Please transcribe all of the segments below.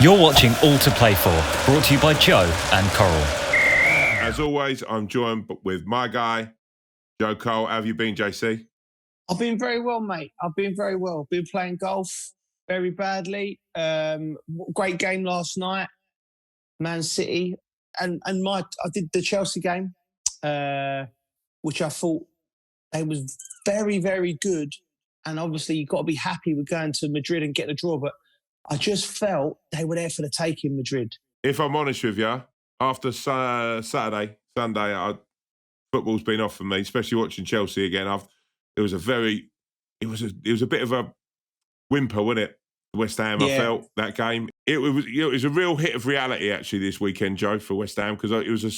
You're watching All to Play For, brought to you by Joe and Coral. As always, I'm joined with my guy, Joe Cole. How have you been, JC? I've been very well, mate. I've been very well. Been playing golf very badly. Great game last night, Man City. And I did the Chelsea game, which I thought they was very, very good. And obviously, you've got to be happy with going to Madrid and getting a draw. But I just felt they were there for the take in Madrid. If I'm honest with you, after Sunday, football's been off for me, especially watching Chelsea again. It was a bit of a whimper, wasn't it? West Ham, yeah. I felt that game. It was a real hit of reality actually this weekend, Joe, for West Ham, because it was a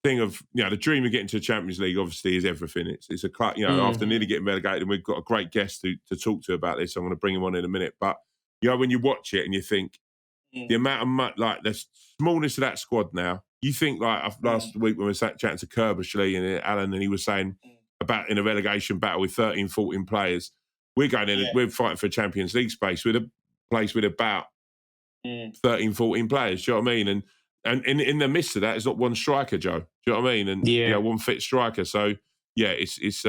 thing of, the dream of getting to the Champions League obviously is everything. It's a club, after nearly getting relegated, and we've got a great guest to talk to about this. I'm going to bring him on in a minute, but when you watch it and you think the amount of the smallness of that squad now, you think last week when we were chatting to Kerbishley and Alan, and he was saying about in a relegation battle with 13, 14 players, we're going in, we're fighting for a Champions League space with a place with about 13, 14 players. Do you know what I mean? And in the midst of that, it's not one striker, Joe. Do you know what I mean? And one fit striker. So it's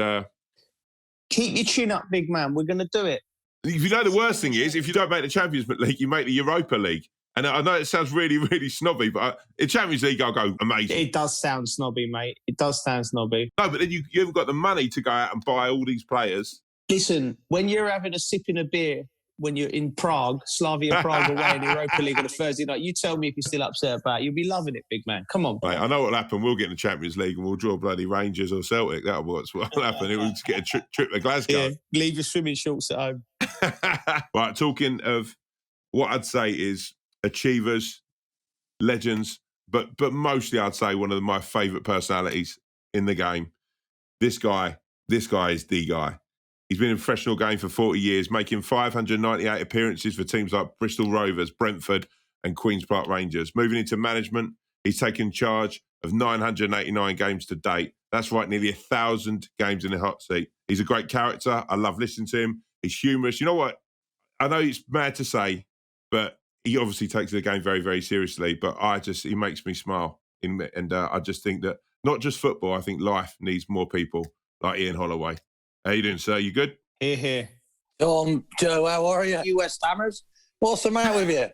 keep your chin up, big man. We're going to do it. If you know, the worst thing is, if you don't make the Champions League, you make the Europa League. And I know it sounds really, really snobby, but in Champions League, I'll go amazing. It does sound snobby, mate. It does sound snobby. No, but then you haven't got the money to go out and buy all these players. Listen, when you're having a sip in a beer, when you're in Prague, Slavia Prague away in the Europa League on a Thursday night, you tell me if you're still upset about it. You'll be loving it, big man. Come on. Mate, I know what'll happen. We'll get in the Champions League and we'll draw bloody Rangers or Celtic. That'll what'll happen. We'll just get a trip to Glasgow. Yeah, leave your swimming shorts at home. Right, talking of what I'd say is achievers, legends, but mostly I'd say one of my favourite personalities in the game. This guy is the guy. He's been in the professional game for 40 years, making 598 appearances for teams like Bristol Rovers, Brentford and Queen's Park Rangers. Moving into management, he's taken charge of 989 games to date. That's right, nearly 1,000 games in the hot seat. He's a great character. I love listening to him. He's humorous. You know what? I know it's mad to say, but he obviously takes the game very, very seriously. But he makes me smile. And I just think that not just football, I think life needs more people like Ian Holloway. How you doing, sir? You good? Here. Joe, how are you? You West Hammers? What's the matter with you?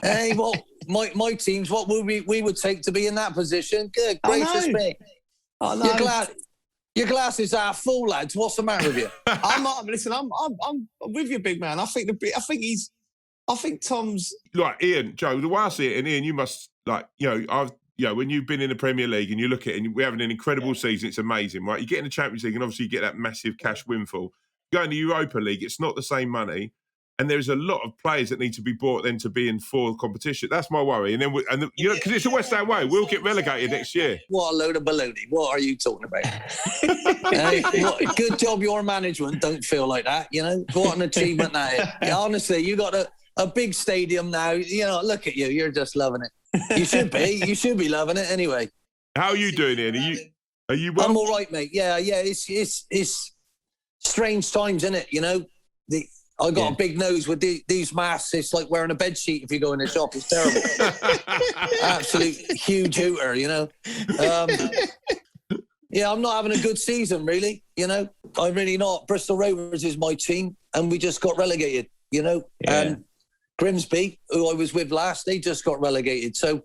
Hey, well, my team's what we would take to be in that position. Good gracious me. I know. Your glass is half full, lads. What's the matter with you? I'm with you, big man. I think Tom's like Ian, Joe. The way I see it, and Ian, you must when you've been in the Premier League and you look at it and we're having an incredible season, it's amazing, right? You get in the Champions League and obviously you get that massive cash windfall. Going to Europa League, it's not the same money. And there's a lot of players that need to be bought then to be in full competition. That's my worry. And then, because it's the West Ham way, we'll get relegated next year. What a load of baloney. What are you talking about? Good job your management don't feel like that, What an achievement that is. Yeah, honestly, you got a big stadium now. Look at you. You're just loving it. You should be. You should be loving it anyway. How are you doing, Ian? Are you well? I'm all right, mate. Yeah. It's strange times, isn't it? I got a big nose with these masks. It's like wearing a bed sheet if you go in the shop. It's terrible. Absolute huge hooter, I'm not having a good season, really. I'm really not. Bristol Rovers is my team, and we just got relegated. And Grimsby, who I was with last, they just got relegated. So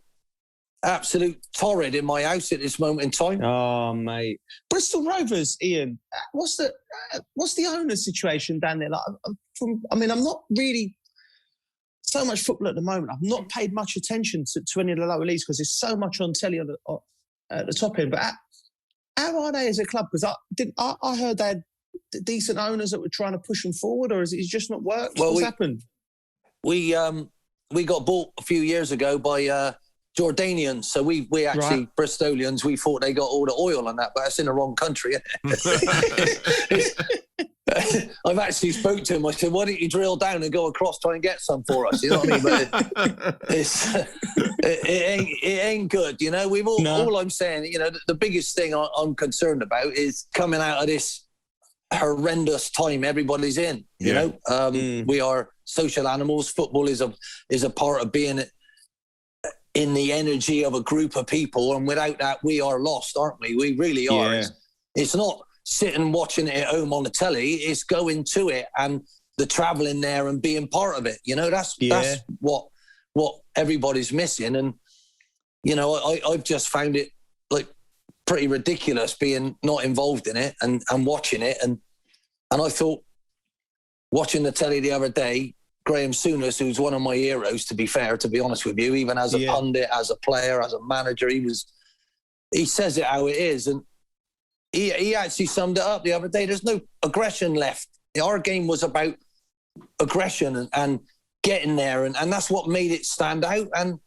absolute torrid in my house at this moment in time. Oh, mate. Bristol Rovers, Ian, what's the owner situation down there? I'm not really so much football at the moment. I've not paid much attention to any of the lower leagues because there's so much on telly at the top end. But how are they as a club? Because I heard they had decent owners that were trying to push them forward, or is it just not worked? What's happened? We got bought a few years ago by Jordanians, so we actually Bristolians. We thought they got all the oil on that, but it's in the wrong country. I've actually spoke to him. I said, "Why don't you drill down and go across, try and get some for us?" You know what I mean? But it ain't good. We've all I'm saying. The biggest thing I'm concerned about is coming out of this horrendous time everybody's in. You know, we are social animals. Football is a part of being in the energy of a group of people, and without that, we are lost, aren't we? We really are. Yeah. It's not sitting watching it at home on the telly. It's going to it and the traveling there and being part of it. You know, that's what everybody's missing. And you know, I've just found it like pretty ridiculous being not involved in it and watching it. And I thought, watching the telly the other day, Graham Souness, who's one of my heroes, to be fair, to be honest with you, even as a pundit, as a player, as a manager, he says it how it is. And he actually summed it up the other day. There's no aggression left. Our game was about aggression and getting there. And that's what made it stand out. And,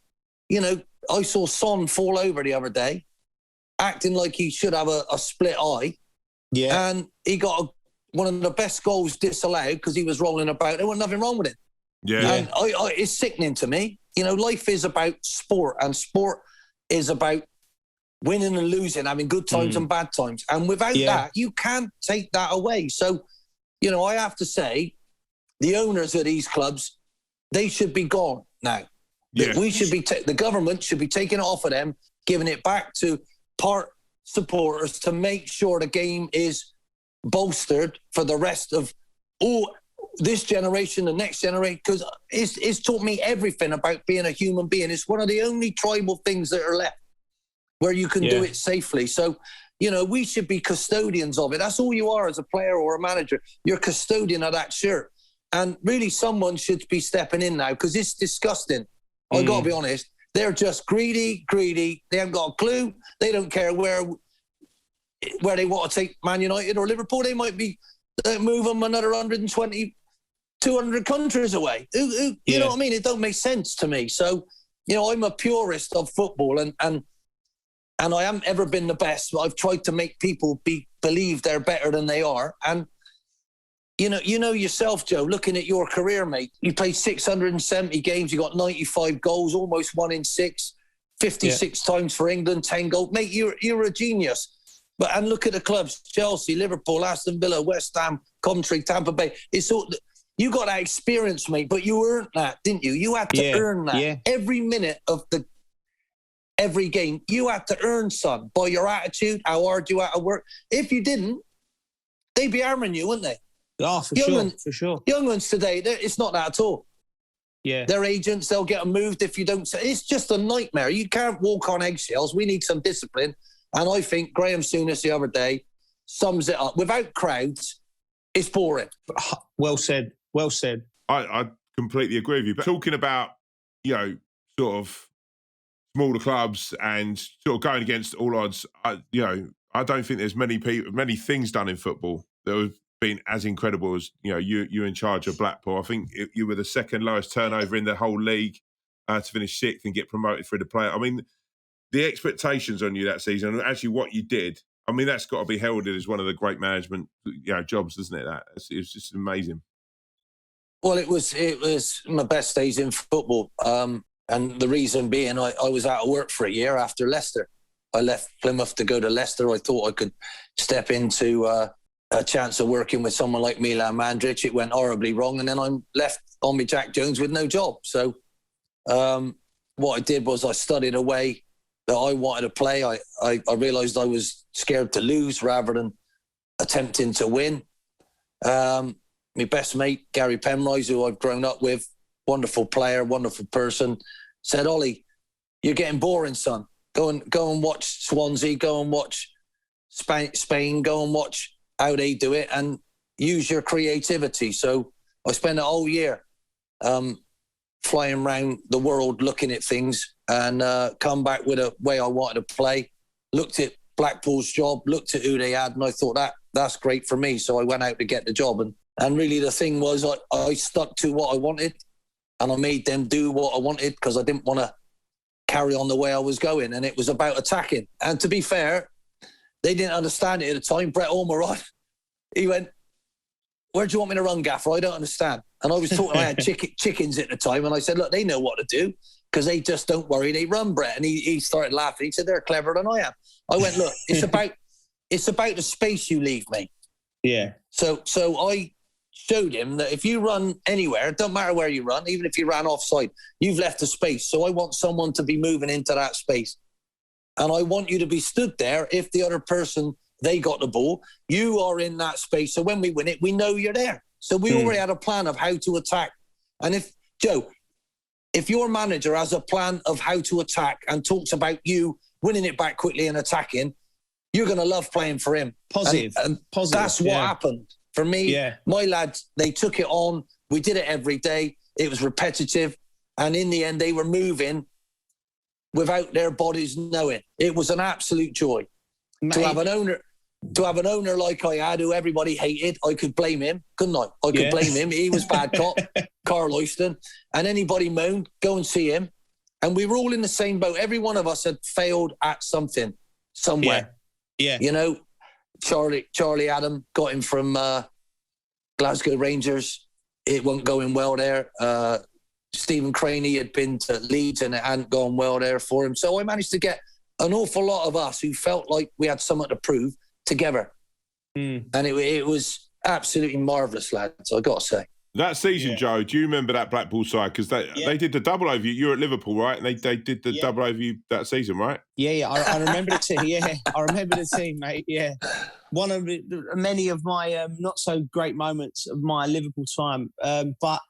you know, I saw Son fall over the other day, acting like he should have a split eye. Yeah. And he got one of the best goals disallowed because he was rolling about. There was nothing wrong with it. Yeah. And it's sickening to me. You know, life is about sport, and sport is about winning and losing, having good times and bad times. And without that, you can't take that away. So, you know, I have to say, the owners of these clubs, they should be gone now. Yeah. We should be the government should be taking it off of them, giving it back to part supporters to make sure the game is bolstered for the rest of this generation, the next generation, because it's taught me everything about being a human being. It's one of the only tribal things that are left where you can do it safely. So, you know, we should be custodians of it. That's all you are as a player or a manager. You're custodian of that shirt. And really someone should be stepping in now, because it's disgusting. I've got to be honest. They're just greedy. They haven't got a clue. They don't care where they want to take Man United or Liverpool. They might be move them another 120, 200 countries away. You know what I mean? It don't make sense to me. So, you know, I'm a purist of football, and I haven't ever been the best, but I've tried to make people believe they're better than they are. And you know yourself, Joe, looking at your career, mate, you played 670 games, you got 95 goals, almost 1 in 6, 56 times for England, 10 goals. Mate, you're a genius. And look at the clubs: Chelsea, Liverpool, Aston Villa, West Ham, Coventry, Tampa Bay. It's all, you got that experience, mate, but you earned that, didn't you? You had to earn that. Yeah. Every minute of every game, you had to earn, son, by your attitude, how hard you had to work. If you didn't, they'd be hammering you, wouldn't they? Oh, for sure. Young ones today, it's not that at all. Yeah. They're agents, they'll get them moved if you don't. It's just a nightmare. You can't walk on eggshells. We need some discipline. And I think Graham Souness the other day sums it up. Without crowds, it's boring. Well said. I completely agree with you. But talking about, you know, sort of smaller clubs and sort of going against all odds, I don't think there's many things done in football that have been as incredible as, you know, you in charge of Blackpool. I think you were the second lowest turnover in the whole league to finish 6th and get promoted through the play. I mean, the expectations on you that season, and actually what you did, I mean, that's got to be heralded as one of the great management, you know, jobs, doesn't it? It was just amazing. Well, it was my best days in football. And the reason being, I was out of work for a year after Leicester. I left Plymouth to go to Leicester. I thought I could step into a chance of working with someone like Milan Mandžić. It went horribly wrong. And then I'm left on me Jack Jones with no job. So what I did was I studied a way that I wanted to play. I realised I was scared to lose rather than attempting to win. My best mate, Gary Penrose, who I've grown up with, wonderful player, wonderful person, said, "Ollie, you're getting boring, son. Go and watch Swansea, go and watch Spain, go and watch how they do it and use your creativity." So I spent a whole year flying around the world looking at things and come back with a way I wanted to play. Looked at Blackpool's job, looked at who they had, and I thought that's great for me. So I went out to get the job. And really the thing was I stuck to what I wanted and I made them do what I wanted because I didn't want to carry on the way I was going. And it was about attacking. And to be fair, they didn't understand it at the time. Brett Ormerod, he went, "Where do you want me to run, Gaffer? I don't understand." And I was talking, I had chickens at the time. And I said, "Look, they know what to do because they just don't worry. They run, Brett." And he started laughing. He said, "They're cleverer than I am." I went, "Look, it's about the space you leave me. Yeah. So I showed him that if you run anywhere, it doesn't matter where you run, even if you ran offside, you've left a space. So I want someone to be moving into that space. And I want you to be stood there if the other person, they got the ball. You are in that space. So when we win it, we know you're there. So we already had a plan of how to attack. And if your manager has a plan of how to attack and talks about you winning it back quickly and attacking, you're going to love playing for him. Positive. And that's what happened. For me, my lads, they took it on. We did it every day. It was repetitive. And in the end, they were moving without their bodies knowing. It was an absolute joy. Mate. To have an owner like I had, who everybody hated. I could blame him, couldn't I? I could blame him. He was bad cop, Carl Oyston. And anybody moaned, go and see him. And we were all in the same boat. Every one of us had failed at something, somewhere. Yeah. You know, Charlie Adam got him from Glasgow Rangers. It wasn't going well there. Stephen Craney had been to Leeds and it hadn't gone well there for him. So I managed to get an awful lot of us who felt like we had something to prove together. And it was absolutely marvellous, lads, I got to say. That season, Joe, do you remember that Blackpool side? Because they did the double over you. You were at Liverpool, right? And they did the double over you that season, right? Yeah. I remember the team. Yeah, I remember the team, mate. Yeah. One of many of my not so great moments of my Liverpool time. But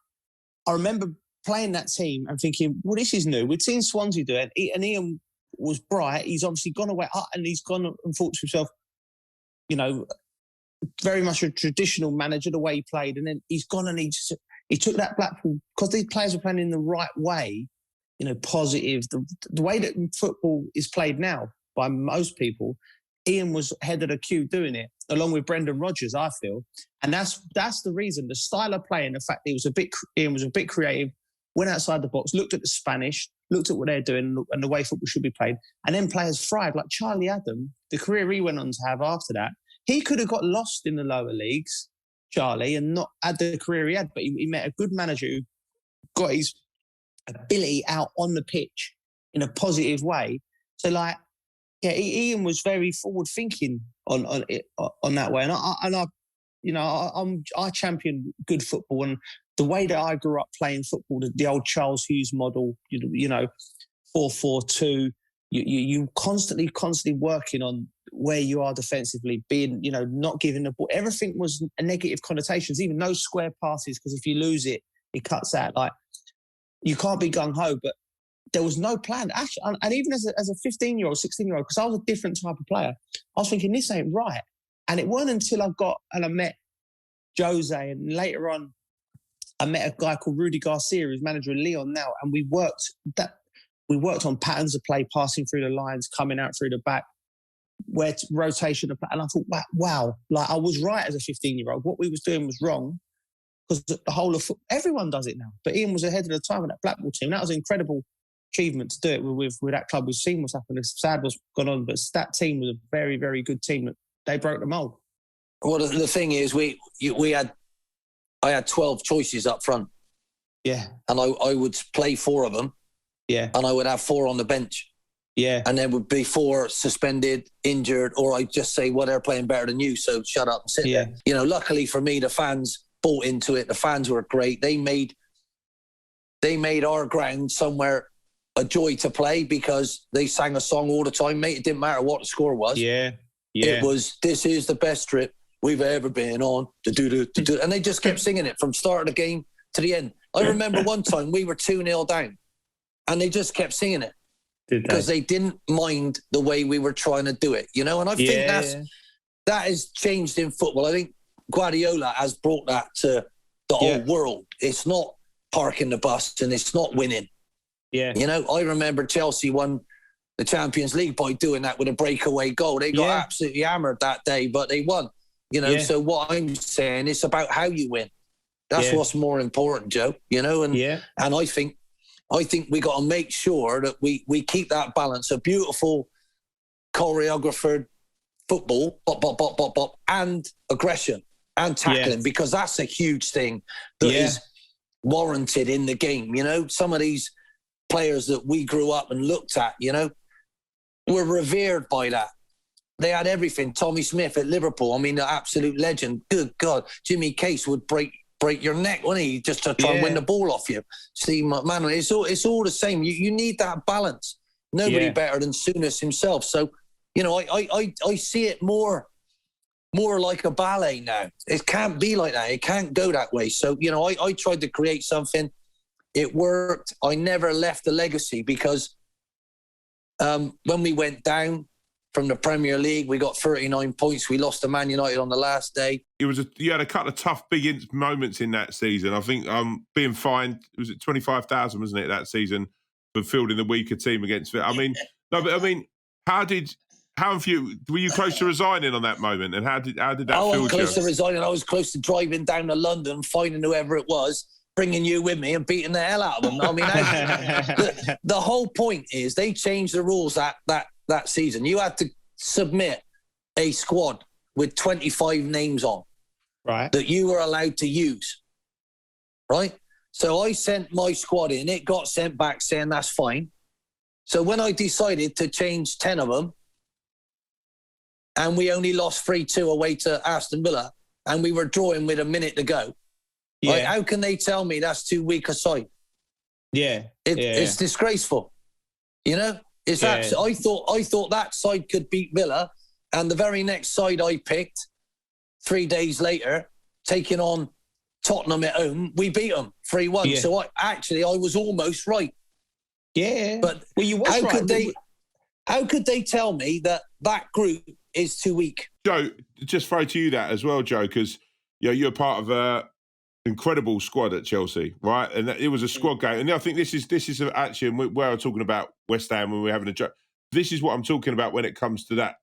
I remember playing that team and thinking, well, this is new. We'd seen Swansea do it. And Ian was bright. He's obviously gone away and he's gone and thought to himself, you know, very much a traditional manager, the way he played. And then he's gone and he took that Blackpool, because these players were playing in the right way, you know, positive. The way that football is played now by most people, Ian was ahead of the queue doing it, along with Brendan Rodgers, I feel. And that's the reason, the style of play and the fact that Ian was a bit creative, went outside the box, looked at the Spanish, looked at what they're doing and the way football should be played. And then players thrived, like Charlie Adam, the career he went on to have after that. He could have got lost in the lower leagues, Charlie, and not had the career he had, but he met a good manager who got his ability out on the pitch in a positive way. So, like, yeah, Ian was very forward thinking on that way, and I champion good football, and the way that I grew up playing football, the old Charles Hughes model, you know, 4-4-2. You constantly working on where you are defensively, being, you know, not giving the ball. Everything was a negative connotations, even no square passes, because if you lose it, it cuts out. Like, you can't be gung-ho, but there was no plan. Actually, and even as a 15-year-old, 16-year-old, because I was a different type of player, I was thinking, this ain't right. And it wasn't until I met Jose, and later on, I met a guy called Rudy Garcia, who's manager of Lyon now, and we worked on patterns of play, passing through the lines, coming out through the back, where rotation of play. And I thought, wow, like, I was right as a 15-year-old. What we was doing was wrong, because the whole of everyone does it now. But Ian was ahead of the time with that Blackpool team. That was an incredible achievement to do it with that club. We've seen what's happened. It's sad what's gone on, but that team was a very, very good team. That they broke the mould. Well, the thing is, I had 12 choices up front. Yeah. And I would play 4 of them. Yeah. And I would have 4 on the bench. Yeah. And there would be 4 suspended, injured, or I'd just say, well, they're playing better than you, so shut up and sit there. You know, luckily for me, the fans bought into it. The fans were great. They made our ground somewhere a joy to play, because they sang a song all the time, mate. It didn't matter what the score was. Yeah. It was, this is the best trip we've ever been on. And they just kept singing it from start of the game to the end. I remember one time we were 2-0 down and they just kept singing it because they didn't mind the way we were trying to do it, you know? And I think that has changed in football. I think Guardiola has brought that to the whole world. It's not parking the bus and it's not winning. Yeah. You know, I remember Chelsea won the Champions League by doing that with a breakaway goal. They got absolutely hammered that day, but they won. You know, so what I'm saying, it's about how you win. That's what's more important, Joe. You know, and I think we got to make sure that we keep that balance of beautiful choreographed football, bop, and aggression and tackling, because that's a huge thing that is warranted in the game. You know, some of these players that we grew up and looked at, you know, were revered by that. They had everything. Tommy Smith at Liverpool. I mean, the absolute legend. Good God. Jimmy Case would break your neck, wouldn't he? Just to try and win the ball off you. Steve McManaman. It's all the same. You need that balance. Nobody better than Souness himself. So, you know, I see it more like a ballet now. It can't be like that. It can't go that way. So, you know, I tried to create something. It worked. I never left a legacy because when we went down from the Premier League, we got 39 points. We lost to Man United on the last day. You had a couple of tough, big moments in that season. I think being fined, was it 25,000, wasn't it, that season, for fielding the weaker team against it. I mean, were you close to resigning on that moment? And how did that feel? I was close to resigning. I was close to driving down to London, finding whoever it was, bringing you with me and beating the hell out of them. I mean, the whole point is they changed the rules that season. You had to submit a squad with 25 names on, right, that you were allowed to use, right? So I sent my squad in. It got sent back saying that's fine. So when I decided to change 10 of them, and we only lost 3-2 away to Aston Villa, and we were drawing with a minute to go, like, how can they tell me that's too weak a side? It's disgraceful, you know. I thought that side could beat Villa, and the very next side I picked 3 days later, taking on Tottenham at home, we beat them 3-1. So I was almost right. Yeah, but how could they tell me that group is too weak? Joe, just throw to you that as well, Joe, because you're part of a incredible squad at Chelsea, right? And it was a squad game. And I think this is actually where I'm talking about West Ham when we're having a joke. This is what I'm talking about when it comes to that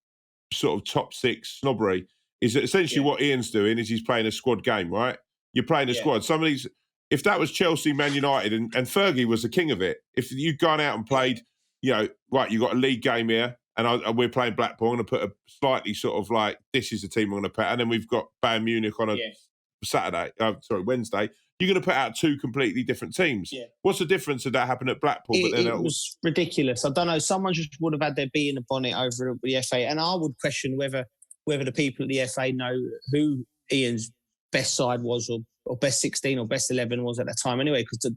sort of top six snobbery. Is that essentially what Ian's doing is he's playing a squad game, right? You're playing a squad. If that was Chelsea, Man United, and Fergie was the king of it, if you'd gone out and played, right, you got a league game here, and we're playing Blackpool, I'm going to put a slightly sort of like, this is the team I'm going to put, and then we've got Bayern Munich on a Wednesday, you're going to put out two completely different teams. Yeah. What's the difference of that happened at Blackpool? It was ridiculous. I don't know. Someone just would have had their bee in the bonnet over the FA, and I would question whether the people at the FA know who Ian's best side was, or best 16 or best 11 was at that time anyway, because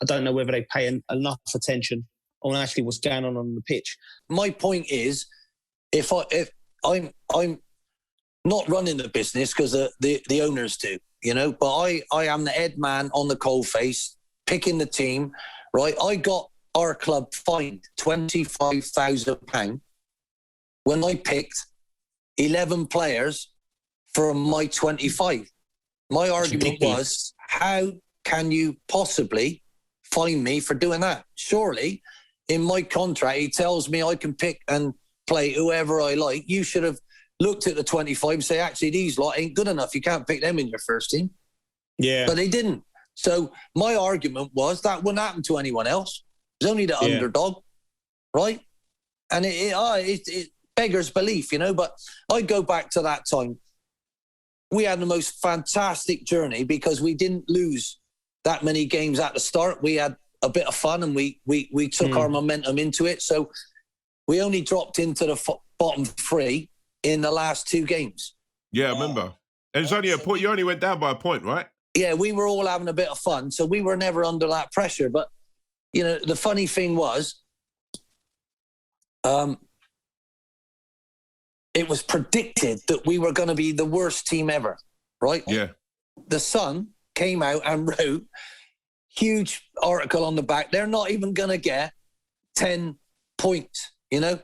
I don't know whether they pay enough attention on actually what's going on the pitch. My point is, if I'm not running the business because the owners do, you know, but I am the head man on the coalface, picking the team, right? I got our club fined £25,000 when I picked 11 players from my 25. My argument was, how can you possibly fine me for doing that? Surely, in my contract, he tells me I can pick and play whoever I like. You should have looked at the 25 and say, actually, these lot ain't good enough. You can't pick them in your first team. Yeah. But they didn't. So my argument was that wouldn't happen to anyone else. It was only the underdog, right? And it beggars belief, you know. But I go back to that time. We had the most fantastic journey because we didn't lose that many games at the start. We had a bit of fun and we took our momentum into it. So we only dropped into the bottom three in the last 2 games. Yeah, I remember. And it's only a point. You only went down by a point, right? Yeah, we were all having a bit of fun. So we were never under that pressure. But, you know, the funny thing was, it was predicted that we were going to be the worst team ever, right? Yeah. The Sun came out and wrote, huge article on the back, they're not even going to get 10 points, you know?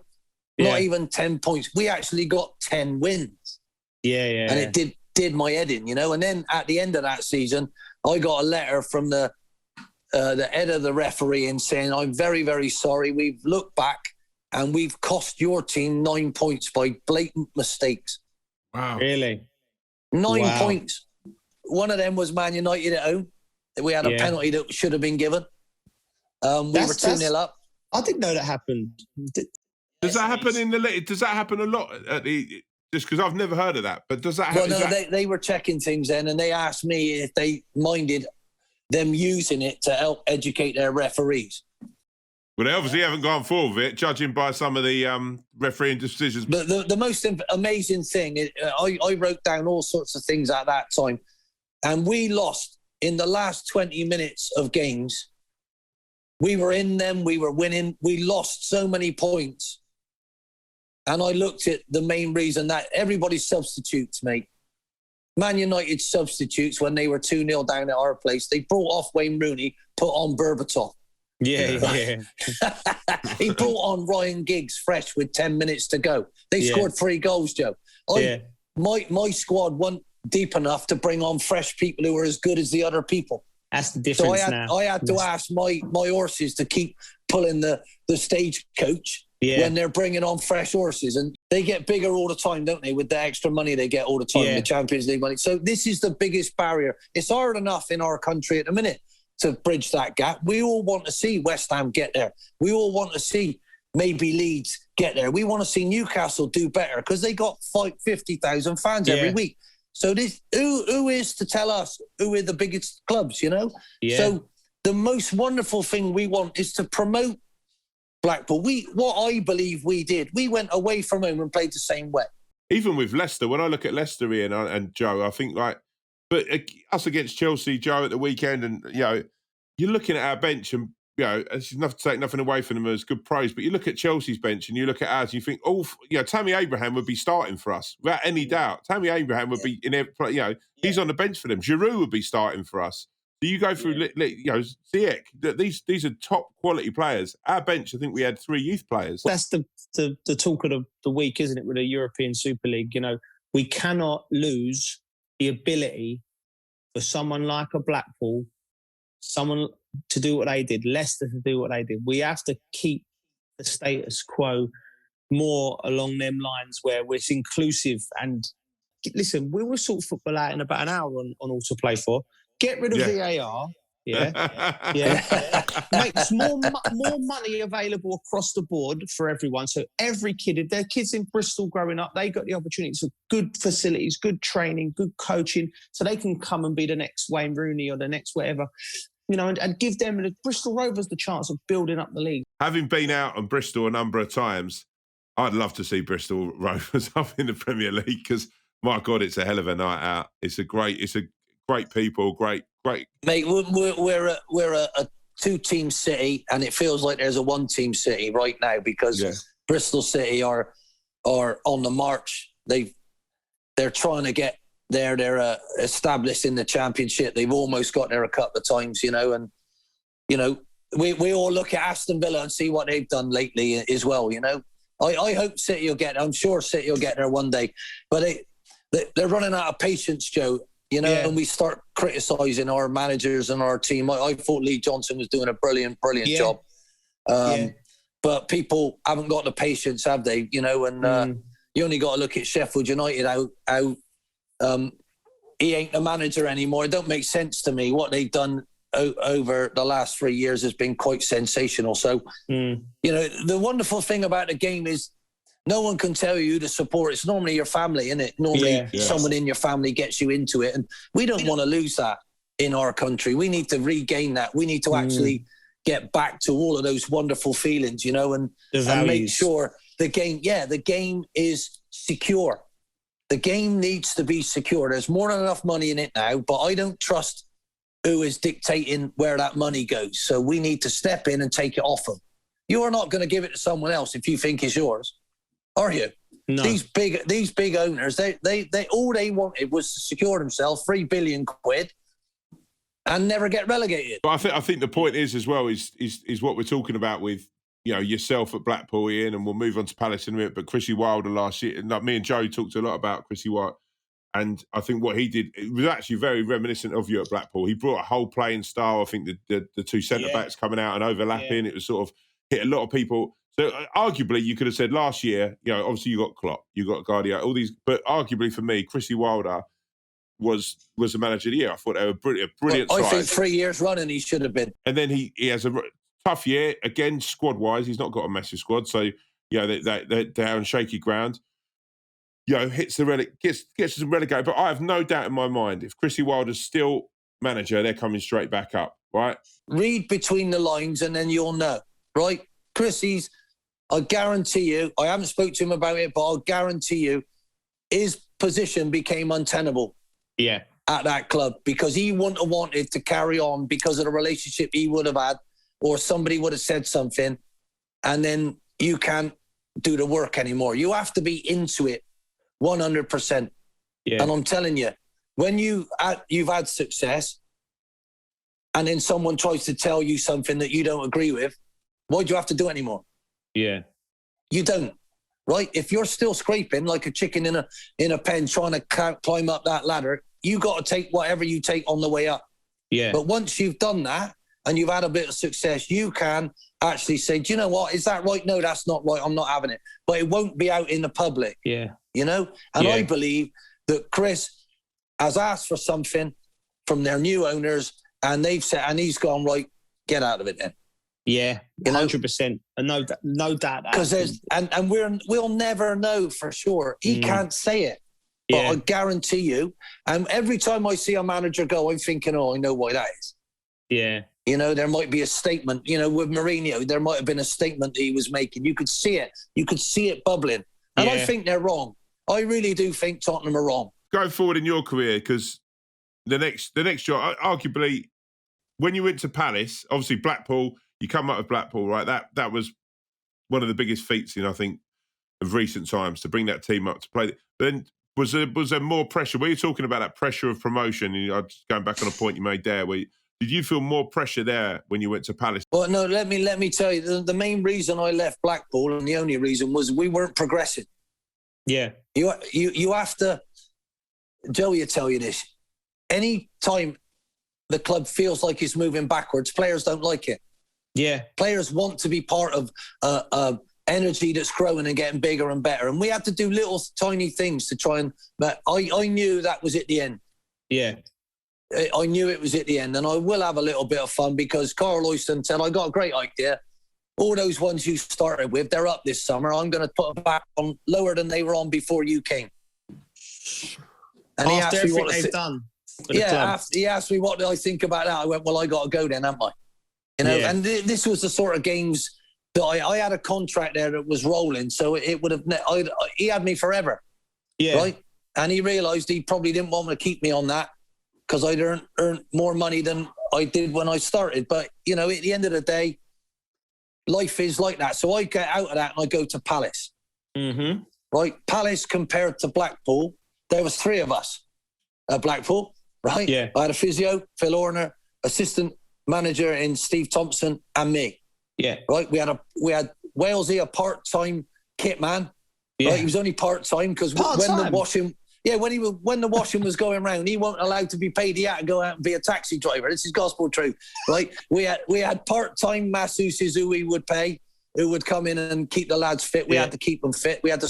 Yeah. Not even 10 points. We actually got 10 wins. Yeah. And it did my head in, you know? And then at the end of that season, I got a letter from the head of the referee and saying, I'm very, very sorry. We've looked back and we've cost your team 9 points by blatant mistakes. Wow. Really? 9 points. One of them was Man United at home. We had a penalty that should have been given. We were 2-0 up. I didn't know that happened. Does that happen Does that happen a lot at the? Just because I've never heard of that, but does that happen? Well, no, they were checking things then, and they asked me if they minded them using it to help educate their referees. Well, they obviously haven't gone forward with it, judging by some of the refereeing decisions. But the most amazing thing, I wrote down all sorts of things at that time, and we lost in the last 20 minutes of games. We were in them, we were winning, we lost so many points. And I looked at the main reason that everybody substitutes, mate. Man United substitutes when they were 2-0 down at our place. They brought off Wayne Rooney, put on Berbatov. Yeah. He brought on Ryan Giggs fresh with 10 minutes to go. They scored 3 goals, Joe. My squad wasn't deep enough to bring on fresh people who were as good as the other people. That's the difference I had to ask my horses to keep pulling the stagecoach when they're bringing on fresh horses. And they get bigger all the time, don't they, with the extra money they get all the time, the Champions League money. So this is the biggest barrier. It's hard enough in our country at the minute to bridge that gap. We all want to see West Ham get there. We all want to see maybe Leeds get there. We want to see Newcastle do better because they got 50,000 fans every week. So this, who is to tell us who are the biggest clubs, you know? Yeah. So the most wonderful thing we want is to promote Blackpool. What I believe we did, we went away from home and played the same way. Even with Leicester, when I look at Leicester, Ian and Joe, I think but us against Chelsea, Joe, at the weekend, and, you're looking at our bench and, it's enough to take nothing away from them as good praise, but you look at Chelsea's bench and you look at ours and you think, Tammy Abraham would be starting for us, without any doubt. Tammy Abraham would be in every, he's on the bench for them. Giroud would be starting for us. So you go through, Ziyech, these are top quality players. Our bench, I think we had 3 youth players. That's the talk of the week, isn't it, with the European Super League? We cannot lose the ability for someone like a Blackpool, someone to do what they did, Leicester to do what they did. We have to keep the status quo more along them lines where it's inclusive. And listen, we will sort football out in about an hour on Auto Play 4. Get rid of VAR. Makes more money available across the board for everyone. So every kid, if their kids in Bristol growing up, they got the opportunity to good facilities, good training, good coaching, so they can come and be the next Wayne Rooney or the next whatever, and give them the Bristol Rovers the chance of building up the league. Having been out on Bristol a number of times, I'd love to see Bristol Rovers up in the Premier League because, my God, it's a hell of a night out. It's a great people, great. Mate, we're a 2-team city, and it feels like there's a 1-team city right now because Bristol City are on the march. They're trying to get there. They're established in the Championship. They've almost got there a couple of times, and we all look at Aston Villa and see what they've done lately as well. I hope City will get there. I'm sure City will get there one day, but they're running out of patience, Joe. And we start criticising our managers and our team. I thought Lee Johnson was doing a brilliant job. But people haven't got the patience, have they? You only got to look at Sheffield United, how he ain't the manager anymore. It don't make sense to me. What they've done over the last 3 years has been quite sensational. So, the wonderful thing about the game is no one can tell you to support. It's normally your family, isn't it? Normally someone in your family gets you into it. And we don't want to lose that in our country. We need to regain that. We need to actually get back to all of those wonderful feelings, and make sure the game is secure. The game needs to be secure. There's more than enough money in it now, but I don't trust who is dictating where that money goes. So we need to step in and take it off them. You are not going to give it to someone else if you think it's yours. Are you? No. These big owners, they all they wanted was to secure themselves £3 billion and never get relegated. But I think the point is as well is what we're talking about with yourself at Blackpool, Ian, and we'll move on to Palace in a minute. But Chrissy Wilder last year, and me and Joe talked a lot about Chrissy Wilder, and I think what he did, it was actually very reminiscent of you at Blackpool. He brought a whole playing style. I think the 2 centre backs coming out and overlapping, it was sort of hit a lot of people. So arguably, you could have said last year, obviously you got Klopp, you got Guardiola, all these, but arguably for me, Chrissy Wilder was the manager of the year. I thought they were brilliant I side. think 3 years running he should have been. And then he has a tough year again, squad wise. He's not got a massive squad, so they're on shaky ground. Hits the gets them relegated. But I have no doubt in my mind, if Chrissy Wilder's still manager, they're coming straight back up. Right? Read between the lines, and then you'll know. right? Chris, I guarantee you, I haven't spoke to him about it, but I'll guarantee you, his position became untenable. Yeah. At that club, because he wouldn't have wanted to carry on because of the relationship he would have had, or somebody would have said something, and then you can't do the work anymore. You have to be into it 100%. Yeah. And I'm telling you, when you've had success and then someone tries to tell you something that you don't agree with, why do you have to do it anymore? Yeah. You don't, right? If you're still scraping like a chicken in a pen trying to climb up that ladder, you got to take whatever you take on the way up. Yeah. But once you've done that and you've had a bit of success, you can actually say, do you know what? Is that right? No, that's not right. I'm not having it. But it won't be out in the public. Yeah. You know? And I believe that Chris has asked for something from their new owners, and they've said, and he's gone, right, get out of it then. Yeah, 100%. And no doubt. Because there's, and we'll never know for sure. He can't say it. But I guarantee you, and every time I see a manager go, I'm thinking, I know why that is. Yeah. You know, there might be a statement, with Mourinho, there might have been a statement that he was making. You could see it. You could see it bubbling. And I think they're wrong. I really do think Tottenham are wrong. Going forward in your career, because the next job, arguably, when you went to Palace, obviously Blackpool, you come up with Blackpool, right? That was one of the biggest feats I think, of recent times, to bring that team up to play. Then was there more pressure? Were you talking about that pressure of promotion? I'm just going back on a point you made there. Did you feel more pressure there when you went to Palace? Well, no, let me tell you, the main reason I left Blackpool, and the only reason, was we weren't progressing. Yeah. You have to, Joey will tell you this, any time the club feels like it's moving backwards, players don't like it. Yeah. Players want to be part of energy that's growing and getting bigger and better. And we had to do little tiny things to try and, but I knew that was at the end. Yeah. I knew it was at the end, and I will have a little bit of fun because Carl Oyston said, I got a great idea. All those ones you started with, they're up this summer. I'm going to put them back on lower than they were on before you came. And after everything they've done. Yeah, he asked me what did I think about that. I went, well, I got to go then, haven't I? And this was the sort of games that I had a contract there that was rolling, so it would have. He had me forever, right? And he realised he probably didn't want me to keep me on that because I'd earned more money than I did when I started. But at the end of the day, life is like that. So I get out of that and I go to Palace. Mm-hmm. Right, Palace compared to Blackpool, there was three of us at Blackpool. Right, yeah. I had a physio, Phil Horner, assistant manager in Steve Thompson, and me. Yeah. Right. We had Walesy, a part-time kit man. Yeah. Right? He was only part-time because when the washing was going round, he wasn't allowed to be paid. He had to go out and be a taxi driver. This is gospel truth. Right. We had part-time masseuses who we would pay, who would come in and keep the lads fit. We had to keep them fit. We had the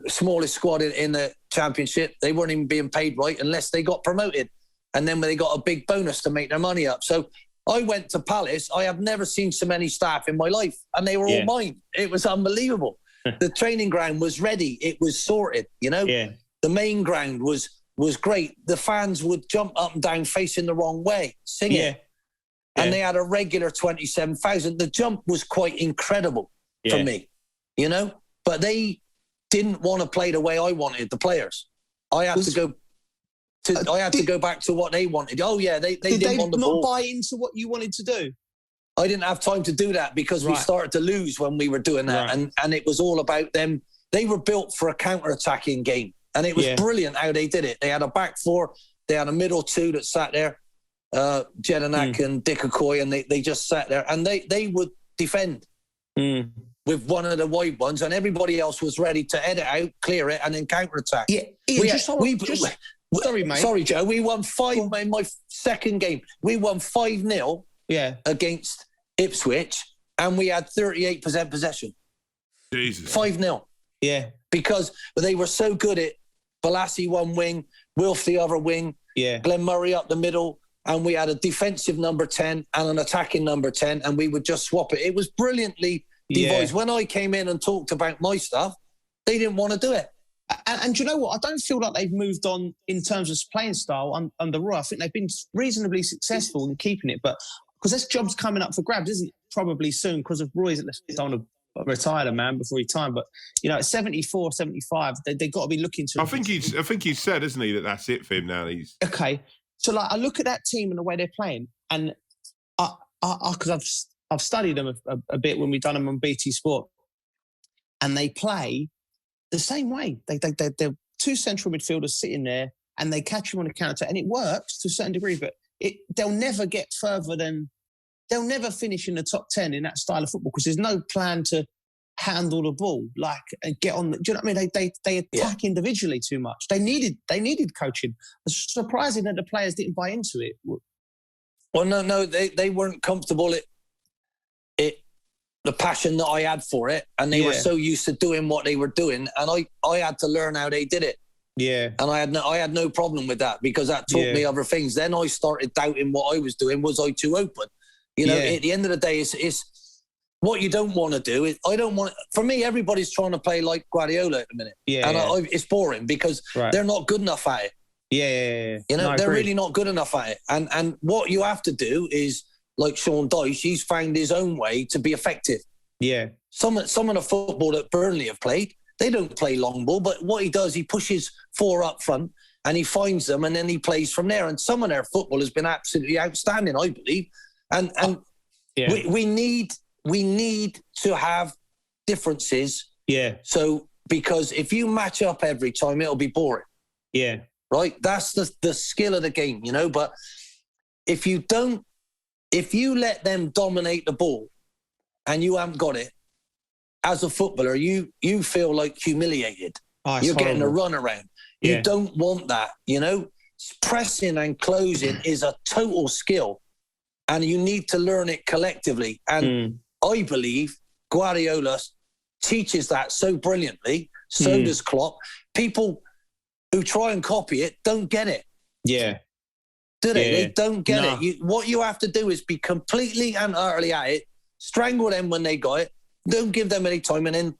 smallest squad in the championship. They weren't even being paid right unless they got promoted. And then when they got a big bonus to make their money up. So I went to Palace. I have never seen so many staff in my life, and they were all mine. It was unbelievable. The training ground was ready. It was sorted, The main ground was great. The fans would jump up and down facing the wrong way, singing. And they had a regular 27,000. The jump was quite incredible for me, But they didn't want to play the way I wanted the players. I had to go... I had to go back to what they wanted. Oh, yeah, they didn't want the ball. Did they not buy into what you wanted to do? I didn't have time to do that because we started to lose when we were doing that. And it was all about them. They were built for a counter-attacking game. And it was brilliant how they did it. They had a back four. They had a middle two that sat there, Jedinak and Dick Okoye, and they just sat there. And they would defend with one of the wide ones, and everybody else was ready to head it out, clear it, and then counter-attack. Yeah, sorry, mate. Sorry, Joe. We won 5 in my second game. We won 5-0 against Ipswich, and we had 38% possession. Jesus. 5-0. Yeah. Because they were so good at Balassi one wing, Wilf the other wing, Glenn Murray up the middle, and we had a defensive number 10 and an attacking number 10, and we would just swap it. It was brilliantly devised. When I came in and talked about my stuff, they didn't want to do it. And do you know what? I don't feel like they've moved on in terms of playing style under Roy. I think they've been reasonably successful in keeping it. But because this job's coming up for grabs, isn't it? Probably soon because of Roy's. Don't want to retire the man before he time, but at 74, 75, they got to be looking to. I think he's said, isn't he, that that's it for him now. He's okay. So I look at that team and the way they're playing, and because I've studied them a bit when we've done them on BT Sport, and they play the same way. They're two central midfielders sitting there, and they catch him on the counter, and it works to a certain degree. But they'll never get further than they'll never finish in the top 10 in that style of football because there's no plan to handle the ball and get on. Do you know what I mean? They attack individually too much. They needed coaching. It's surprising that the players didn't buy into it. Well, no, they weren't comfortable. The passion that I had for it, and they were so used to doing what they were doing, and I had to learn how they did it. Yeah, and I had no problem with that because that taught me other things. Then I started doubting what I was doing. Was I too open? At the end of the day, it's what you don't want to do. I don't want. For me, everybody's trying to play like Guardiola at the minute, and it's boring because they're not good enough at it. Yeah. They're really not good enough at it. And what you have to do is, like Sean Dyche, he's found his own way to be effective. Yeah. Some of the football that Burnley have played, they don't play long ball, but what he does, he pushes four up front and he finds them and then he plays from there. And some of their football has been absolutely outstanding, I believe. And we need to have differences. Yeah. So because if you match up every time, it'll be boring. Yeah. Right? That's the skill of the game, but if you let them dominate the ball and you haven't got it, as a footballer, you feel like humiliated. You're getting a run around. Yeah. You don't want that, Pressing and closing is a total skill and you need to learn it collectively. And I believe Guardiola teaches that so brilliantly. So does Klopp. People who try and copy it don't get it. Yeah. Do they? Yeah. They don't get it. What you have to do is be completely and utterly at it, strangle them when they got it, don't give them any time, and then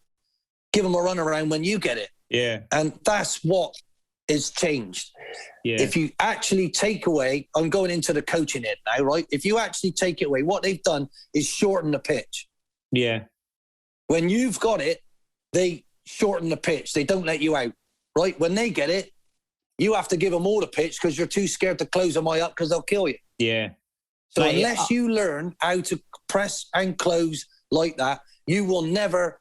give them a run around when you get it. Yeah. And that's what is changed. Yeah. If you actually take away, I'm going into the coaching end now, right? If you actually take it away, what they've done is shorten the pitch. Yeah. When you've got it, they shorten the pitch. They don't let you out, right? When they get it, you have to give them all the pitch because you're too scared to close them eye up because they'll kill you. Yeah. So unless you learn how to press and close like that, you will never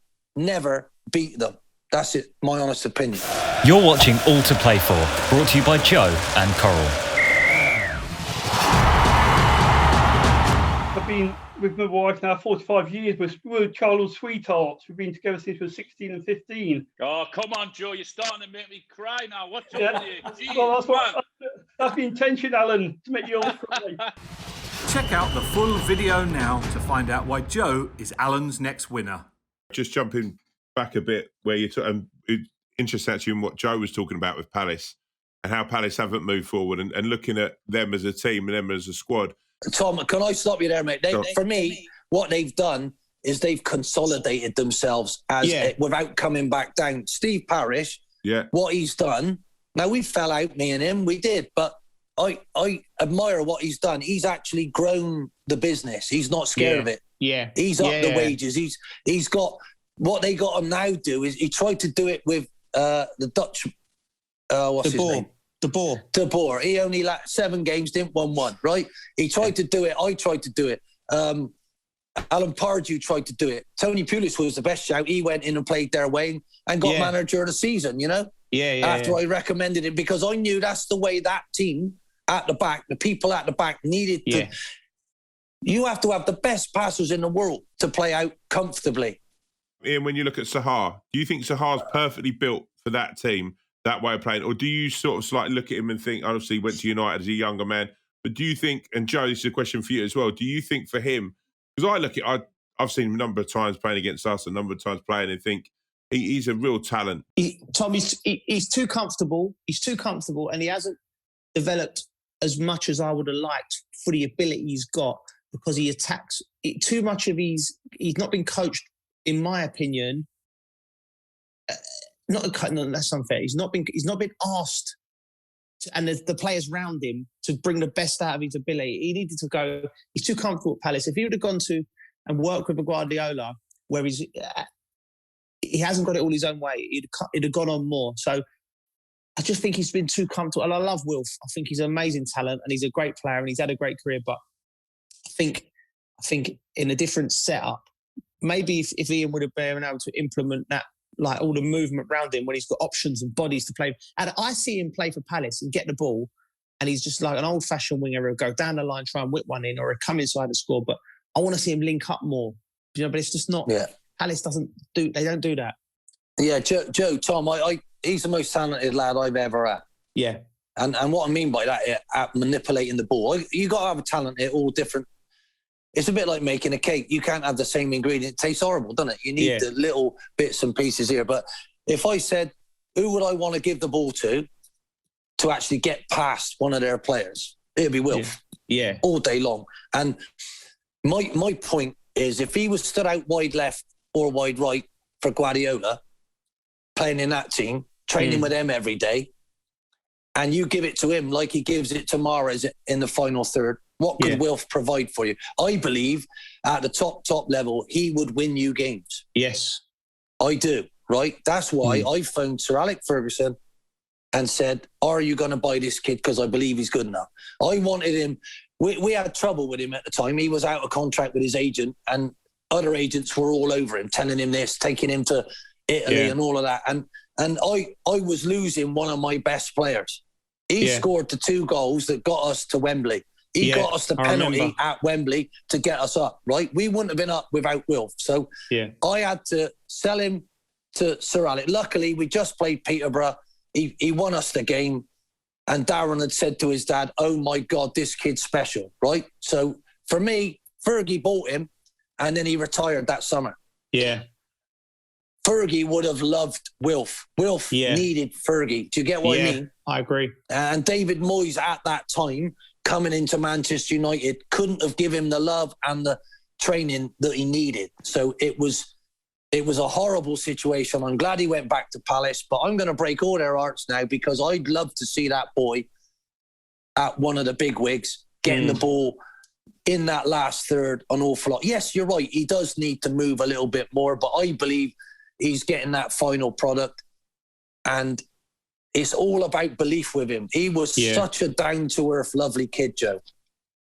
beat them. That's it, my honest opinion. You're watching All to Play For, brought to you by Joe and Coral. I've been with my wife now 45 years. We're childhood sweethearts. We've been together since we were 16 and 15. Oh, come on, Joe. You're starting to make me cry now. What's up with you? Jeez, well, that's the intention, Alan, to make you all cry. Check out the full video now to find out why Joe is Alan's next winner. Just jumping back a bit where you're interested actually in what Joe was talking about with Palace and how Palace haven't moved forward and looking at them as a team and them as a squad. Tom, can I stop you there, mate? For me, what they've done is they've consolidated themselves without coming back down. Steve Parish, what he's done, now we fell out, me and him, we did, but I admire what he's done. He's actually grown the business. He's not scared of it. Yeah. He's up the wages. He's got what they got him now do is he tried to do it with the Dutch what's his name? De Boer. He only 7 games, didn't win one, right? He tried to do it. I tried to do it. Alan Pardew tried to do it. Tony Pulis was the best shout. He went in and played their way and got manager of the season, After I recommended it because I knew that's the way that team at the back, the people at the back needed to. You have to have the best passers in the world to play out comfortably. Ian, when you look at Zaha, do you think Zaha's perfectly built for that team, that way of playing? Or do you sort of slightly look at him and think, obviously he went to United as a younger man, but do you think, and Joe, this is a question for you as well, do you think for him, because I look at, I've seen him a number of times playing against us, a number of times playing and think he's a real talent. Tom, he's too comfortable. He's too comfortable and he hasn't developed as much as I would have liked for the ability he's got because he attacks too much of he's not been coached, in my opinion. No, that's unfair. He's not been asked and the players round him to bring the best out of his ability. He needed to go. He's too comfortable at Palace. If he would have gone to and worked with a Guardiola, where he hasn't got it all his own way, he'd have gone on more. So I just think he's been too comfortable. And I love Wilf. I think he's an amazing talent and he's a great player and he's had a great career. But I think in a different setup, maybe if Ian would have been able to implement that, like all the movement around him when he's got options and bodies to play. And I see him play for Palace and get the ball, and he's just like an old-fashioned winger. He'll go down the line, try and whip one in, or he'll come inside and score. But I want to see him link up more, but it's just not. Yeah. Palace they don't do that. Yeah, Joe, Tom, he's the most talented lad I've ever had. Yeah. And what I mean by that, at manipulating the ball, you got to have a talent at all different. It's a bit like making a cake. You can't have the same ingredient. It tastes horrible, doesn't it? You need the little bits and pieces here. But if I said, who would I want to give the ball to actually get past one of their players? It'd be Wilf. Yeah. All day long. And my point is, if he was stood out wide left or wide right for Guardiola, playing in that team, training with them every day, and you give it to him like he gives it to Mahrez in the final third, what could Wilf provide for you? I believe at the top level, he would win you games. Yes. I do, right? That's why I phoned Sir Alex Ferguson and said, are you going to buy this kid? Because I believe he's good enough. I wanted him. We had trouble with him at the time. He was out of contract with his agent and other agents were all over him, telling him this, taking him to Italy and all of that. And I was losing one of my best players. He scored the 2 goals that got us to Wembley. He got us the penalty at Wembley to get us up, right? We wouldn't have been up without Wilf. So I had to sell him to Sir Alex. Luckily, we just played Peterborough. He won us the game. And Darren had said to his dad, oh, my God, this kid's special, right? So for me, Fergie bought him and then he retired that summer. Yeah. Fergie would have loved Wilf. Wilf needed Fergie. Do you get what I mean? I agree. And David Moyes at that time, coming into Manchester United, couldn't have given him the love and the training that he needed. So it was a horrible situation. I'm glad he went back to Palace, but I'm going to break all their hearts now because I'd love to see that boy at one of the big wigs getting the ball in that last third an awful lot. Yes, you're right. He does need to move a little bit more, but I believe he's getting that final product. And it's all about belief with him. He was such a down-to-earth, lovely kid, Joe.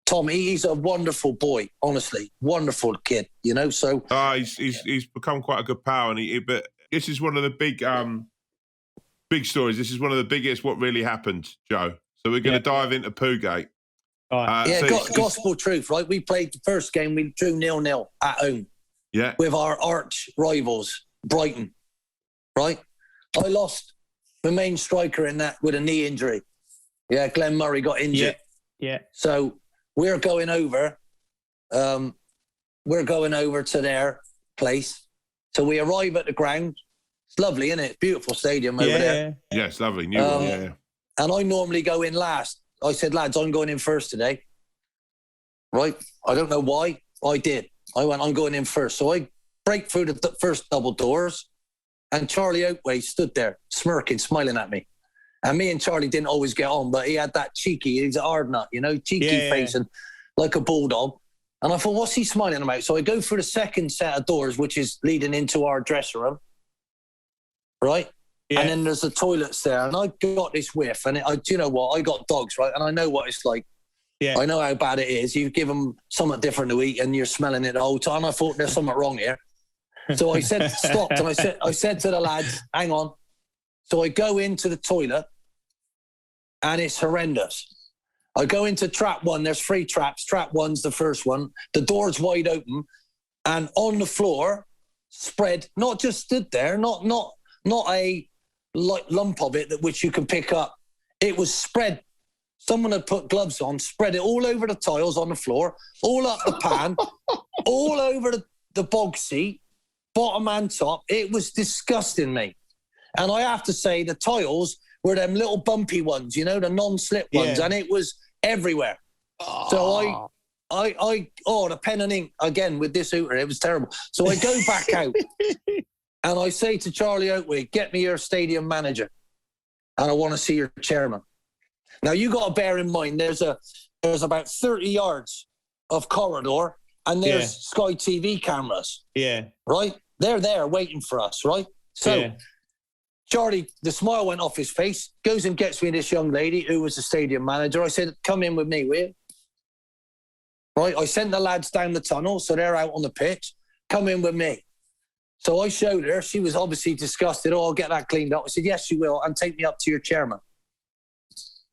Tom, he's a wonderful boy, honestly. Wonderful kid, you know, so... He's become quite a good pal, but this is one of the big stories. This is one of the biggest what really happened, Joe. So we're going to dive into Poogate. Gospel truth, right? We played the first game, we drew 0-0 at home. Yeah. With our arch rivals, Brighton, right? I lost the main striker in that with a knee injury. Yeah, Glenn Murray got injured. Yeah. So we're going over to their place. So we arrive at the ground. It's lovely, isn't it? It's a beautiful stadium over there. Yeah, it's lovely. New one, And I normally go in last. I said, lads, I'm going in first today. Right? I don't know why. I did. I went, I'm going in first. So I break through the first double doors. And Charlie Oatway stood there, smirking, smiling at me. And me and Charlie didn't always get on, but he had that he's a hard nut, you know, cheeky face and like a bulldog. And I thought, what's he smiling about? So I go through the second set of doors, which is leading into our dressing room, right? Yeah. And then there's the toilets there. And I got this whiff. And do you know what? I got dogs, right? And I know what it's like. Yeah. I know how bad it is. You give them something different to eat and you're smelling it the whole time. I thought there's something wrong here. So I said, stopped. And I said to the lads, hang on. So I go into the toilet and it's horrendous. I go into trap 1. There's 3 traps. Trap 1's the first one. The door's wide open. And on the floor, spread, not just stood there, not a lump of it which you can pick up. It was spread. Someone had put gloves on, spread it all over the tiles on the floor, all up the pan, all over the bog seat, bottom and top. It was disgusting, mate. And I have to say the tiles were them little bumpy ones, you know, the non-slip ones, and it was everywhere. Oh. So the pen and ink, again, with this hooter, it was terrible. So I go back out and I say to Charlie Oatway, get me your stadium manager and I want to see your chairman. Now, you got to bear in mind, there's about 30 yards of corridor, and there's Sky TV cameras. Yeah. Right? They're there waiting for us, right? So, Charlie, the smile went off his face, goes and gets me this young lady who was the stadium manager. I said, come in with me, will you? Right? I sent the lads down the tunnel, so they're out on the pitch. Come in with me. So I showed her. She was obviously disgusted. Oh, I'll get that cleaned up. I said, yes, you will, and take me up to your chairman.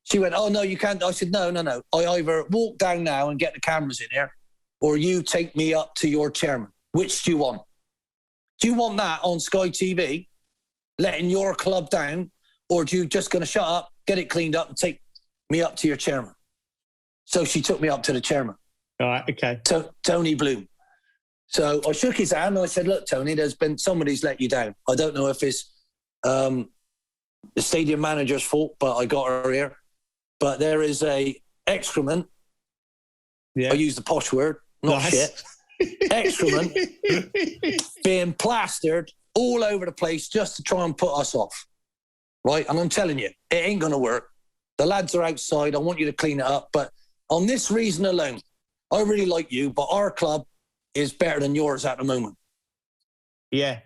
She went, oh, no, you can't. I said, no. I either walk down now and get the cameras in here, or you take me up to your chairman. Which do you want? Do you want that on Sky TV, letting your club down, or do you just going to shut up, get it cleaned up, and take me up to your chairman? So she took me up to the chairman. All right, okay. Tony Bloom. So I shook his hand and I said, look, Tony, there's been somebody's let you down. I don't know if it's the stadium manager's fault, but I got her here. But there is a excrement. Yeah. I use the posh word, not shit. Excrement being plastered all over the place just to try and put us off. Right? And I'm telling you, it ain't going to work. The lads are outside. I want you to clean it up. But on this reason alone, I really like you, but our club is better than yours at the moment. Yeah.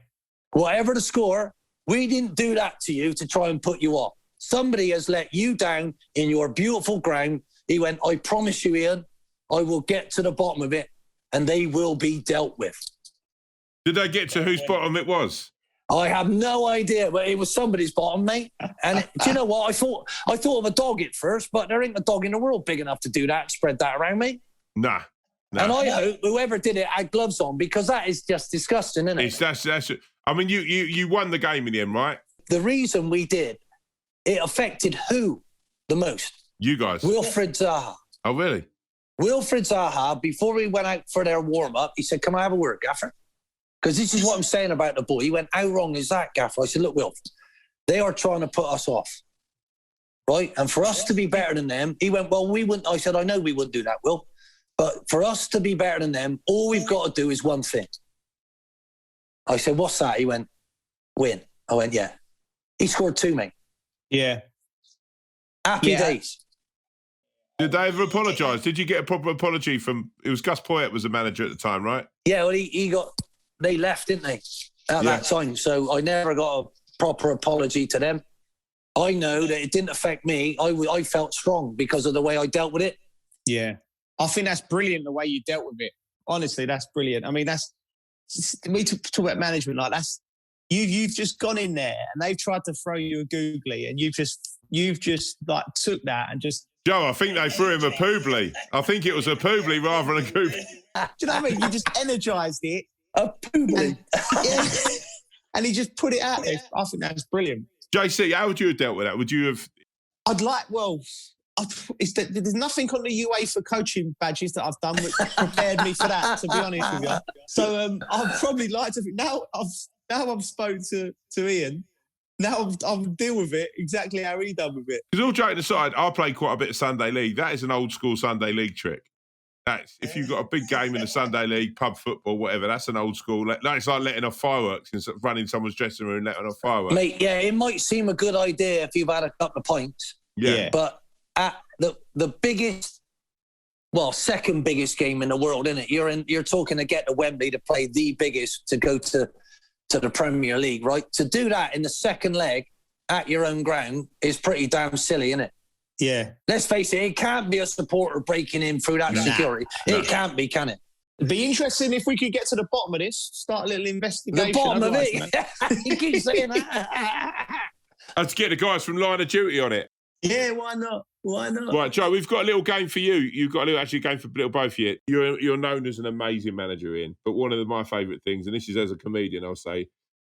Whatever the score, we didn't do that to you to try and put you off. Somebody has let you down in your beautiful ground. He went, I promise you, Ian, I will get to the bottom of it, and they will be dealt with. Did they get to whose bottom it was? I have no idea, but it was somebody's bottom, mate. And do you know what? I thought of a dog at first, but there ain't a dog in the world big enough to do that and spread that around, mate. Nah. And I hope whoever did it had gloves on, because that is just disgusting, isn't it? That's I mean, you won the game in the end, right? The reason we did, it affected who the most? You guys. Wilfried Zaha. Oh, really? Wilfried Zaha, before we went out for their warm-up, he said, can I have a word, Gaffer? Because this is what I'm saying about the boy. He went, how wrong is that, Gaffer? I said, look, Wilf, they are trying to put us off, right? And for us to be better than them, he went, well, we wouldn't. I said, I know we wouldn't do that, Will. But for us to be better than them, all we've got to do is one thing. I said, what's that? He went, win. I went, yeah. He scored 2, mate. Yeah. Happy days. Did they ever apologise? Did you get a proper apology from... It was Gus Poyet was the manager at the time, right? Yeah, well, they left, didn't they, at that time. So I never got a proper apology to them. I know that it didn't affect me. I felt strong because of the way I dealt with it. Yeah. I think that's brilliant, the way you dealt with it. Honestly, that's brilliant. I mean, we talk about management like that's... You've just gone in there and they've tried to throw you a googly and you've just like took that and just... Joe, I think they threw him a poobly. I think it was a poobly rather than a googly. Do you know what I mean? You just energised it. A poobly. And he just put it out there. I think that's brilliant. JC, how would you have dealt with that? Would you have... There's nothing on the UEFA coaching badges that I've done which prepared me for that, to be honest with you. So I'd probably like to... Now I've spoken to Ian, now I'll deal with it exactly how he done with it. Because all joking aside, I play quite a bit of Sunday League. That is an old school Sunday League trick. That's if you've got a big game in the Sunday League, pub football, whatever, that's an old school. It's like letting off fireworks instead of running someone's dressing room and letting off fireworks. Mate, yeah, it might seem a good idea if you've had a couple of pints. Yeah. But at the biggest, second biggest game in the world, isn't it? You're talking to get to Wembley to play the biggest, to go to the Premier League, right? To do that in the second leg at your own ground is pretty damn silly, isn't it? Yeah. Let's face it can't be a supporter breaking in through that security. It can't be, can it? It'd be interesting if we could get to the bottom of this, start a little investigation. The bottom of it? You keep saying that. Let's get the guys from Line of Duty on it. Yeah, why not? Right, Joe, we've got a little game for you. You've got a little game for both of you. You're known as an amazing manager, Ian. But one of my favourite things, and this is as a comedian, I'll say,